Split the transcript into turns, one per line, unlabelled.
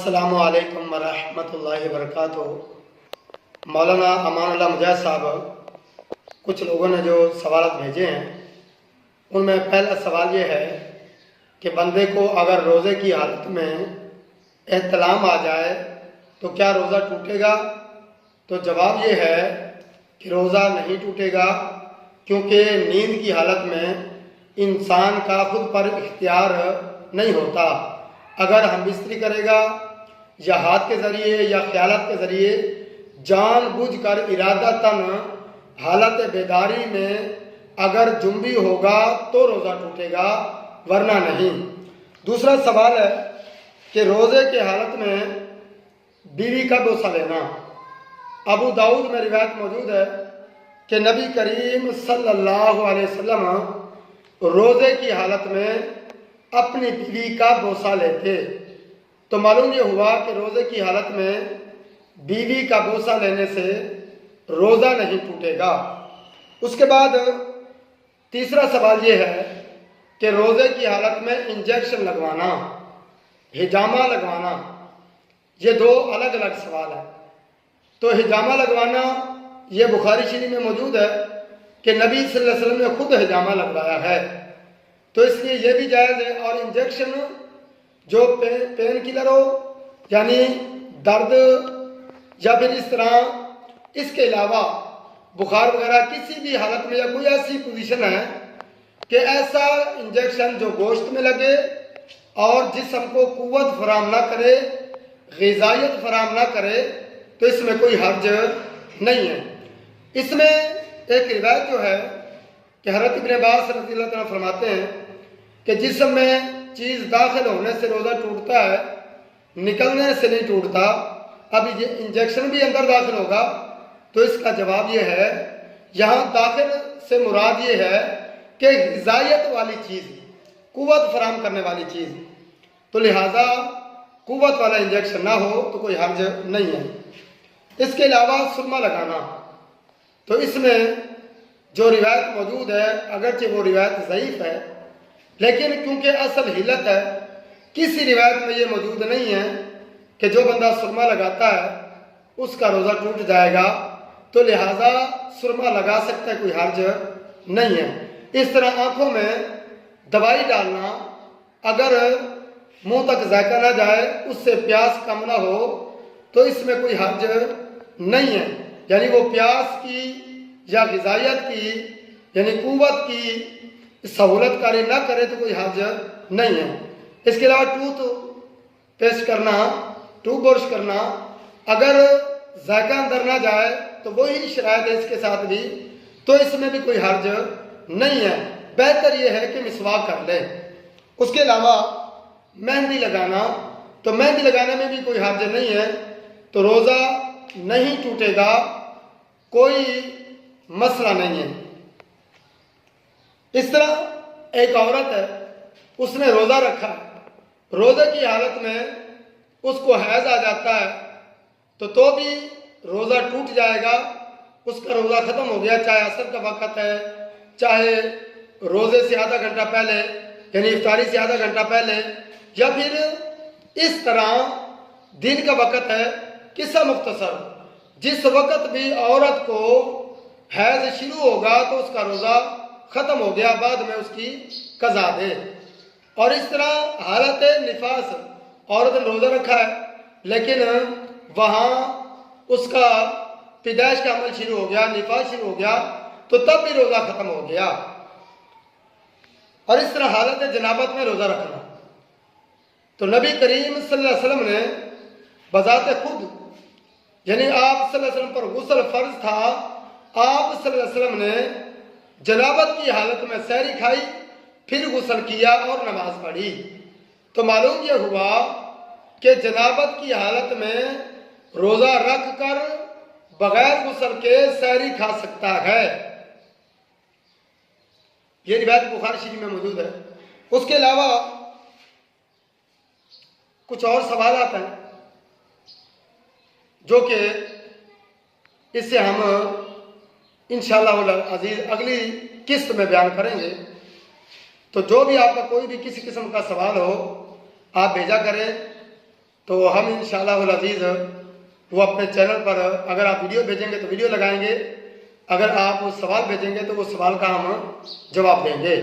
अस्सलामु अलैकुम वरहमतुल्लाहि वबरकातुहू। मौलाना अमानुल्लाह मुजाहिद साहब कुछ लोगों ने जो सवाल भेजे हैं उनमें पहला सवाल ये है कि बंदे को अगर रोज़े की हालत में एहतलाम आ जाए तो क्या रोज़ा टूटेगा? तो जवाब ये है कि रोज़ा नहीं टूटेगा, क्योंकि नींद की हालत में इंसान का खुद पर इख्तियार नहीं होता। अगर हम बिस्तरी करेगा या हाथ के ज़रिए या ख्यालात के ज़रिए जानबूझकर इरादतन हालत बेदारी में अगर जुम्बी होगा तो रोज़ा टूटेगा, वरना नहीं। दूसरा सवाल है कि रोज़े के हालत में बीवी का बोसा लेना। अबू दाऊद में रिवायत मौजूद है कि नबी करीम सल्लल्लाहु अलैहि वसल्लम रोज़े की हालत में अपनी बीवी का बोसा लेते। तो मालूम ये हुआ कि रोज़े की हालत में बीवी का बोसा लेने से रोज़ा नहीं टूटेगा। उसके बाद तीसरा सवाल ये है कि रोज़े की हालत में इंजेक्शन लगवाना, हिजामा लगवाना, ये दो अलग अलग सवाल है। तो हिजामा लगवाना ये बुखारी शरीफ में मौजूद है कि नबी सल्लल्लाहु अलैहि वसल्लम ने खुद हिजामा लगवाया है, तो इसलिए यह भी जायज़ है। और इंजेक्शन जो पेन किलर हो, यानी दर्द या फिर इस तरह इसके अलावा बुखार वगैरह किसी भी हालत में या कोई ऐसी पोजीशन है कि ऐसा इंजेक्शन जो गोश्त में लगे और जिस्म को कुव्वत फराम ना करे, ग़िज़ाइयत फराम ना करे, तो इसमें कोई हर्ज नहीं है। इसमें एक रिवायत जो है कि हज़रत इब्न अब्बास रज़ियल्लाहु अन्हु फरमाते हैं कि जिस्म में चीज़ दाखिल होने से रोज़ा टूटता है, निकलने से नहीं टूटता। अब ये इंजेक्शन भी अंदर दाखिल होगा, तो इसका जवाब ये है, यहाँ दाखिल से मुराद ये है कि ग़िज़ाइयत वाली चीज़, कुव्वत फराम करने वाली चीज़, तो लिहाजा कुव्वत वाला इंजेक्शन ना हो तो कोई हर्ज नहीं है। इसके अलावा सुरमा लगाना, तो इसमें जो रिवायत मौजूद है, अगरचे वो रिवायत ज़ईफ़ है, लेकिन क्योंकि असल हिलत है, किसी रिवायत में ये मौजूद नहीं है कि जो बंदा सुरमा लगाता है उसका रोज़ा टूट जाएगा, तो लिहाजा सुरमा लगा सकता है, कोई हर्ज नहीं है। इस तरह आँखों में दवाई डालना, अगर मुंह तक जायका ना जाए, उससे प्यास कम ना हो, तो इसमें कोई हर्ज नहीं है। यानी वो प्यास की या ग़िज़ाइयत की यानी कुव्वत की सहूलत कारी ना करे तो कोई हर्ज नहीं है। इसके अलावा टूथ पेस्ट करना, टूथ ब्रश करना, अगर जायका अंदर ना जाए तो वही शरायत है इसके साथ भी, तो इसमें भी कोई हर्ज नहीं है। बेहतर यह है कि मिसवाक कर ले। उसके अलावा मेहंदी लगाना, तो मेहंदी लगाने में भी कोई हर्ज नहीं है, तो रोज़ा नहीं टूटेगा, कोई मसला नहीं है। इस तरह एक औरत है, उसने रोज़ा रखा, रोज़े की हालत में उसको हैज़ आ जाता है, तो भी रोज़ा टूट जाएगा, उसका रोज़ा ख़त्म हो गया, चाहे असर का वक़्त है, चाहे रोज़े से आधा घंटा पहले यानी इफ्तारी से आधा घंटा पहले, या फिर इस तरह दिन का वक़्त है। किस्सा मुख्तसर, जिस वक़्त भी औरत को हैज़ शुरू होगा तो उसका रोज़ा ख़त्म हो गया, बाद में उसकी कज़ा दे। और इस तरह हालत निफास, औरत ने रोज़ा रखा है लेकिन वहाँ उसका पैदाइश का अमल शुरू हो गया, निफास शुरू हो गया, तो तब भी रोज़ा ख़त्म हो गया। और इस तरह हालत जनाबत में रोज़ा रखना, तो नबी करीम सल्लल्लाहु अलैहि वसल्लम ने बज़ाते खुद, यानी आप सल्लल्लाहु अलैहि वसल्लम पर गुस्ल फ़र्ज था, आप सल्लल्लाहु अलैहि वसल्लम ने जनाबत की हालत में सहरी खाई, फिर गुस्ल किया और नमाज पढ़ी। तो मालूम यह हुआ कि जनाबत की हालत में रोज़ा रख कर बगैर गुस्ल के सहरी खा सकता है। ये रिवायत बुखारी शरीफ में मौजूद है। उसके अलावा कुछ और सवाल आते हैं जो कि इससे हम इंशाअल्लाह अज़ीज़ अगली किस्त में बयान करेंगे। तो जो भी आपका कोई भी किसी किस्म का सवाल हो आप भेजा करें। तो हम इंशाअल्लाह अज़ीज़ वो अपने चैनल पर अगर आप वीडियो भेजेंगे तो वीडियो लगाएंगे, अगर आप सवाल भेजेंगे तो वो सवाल का हम जवाब देंगे।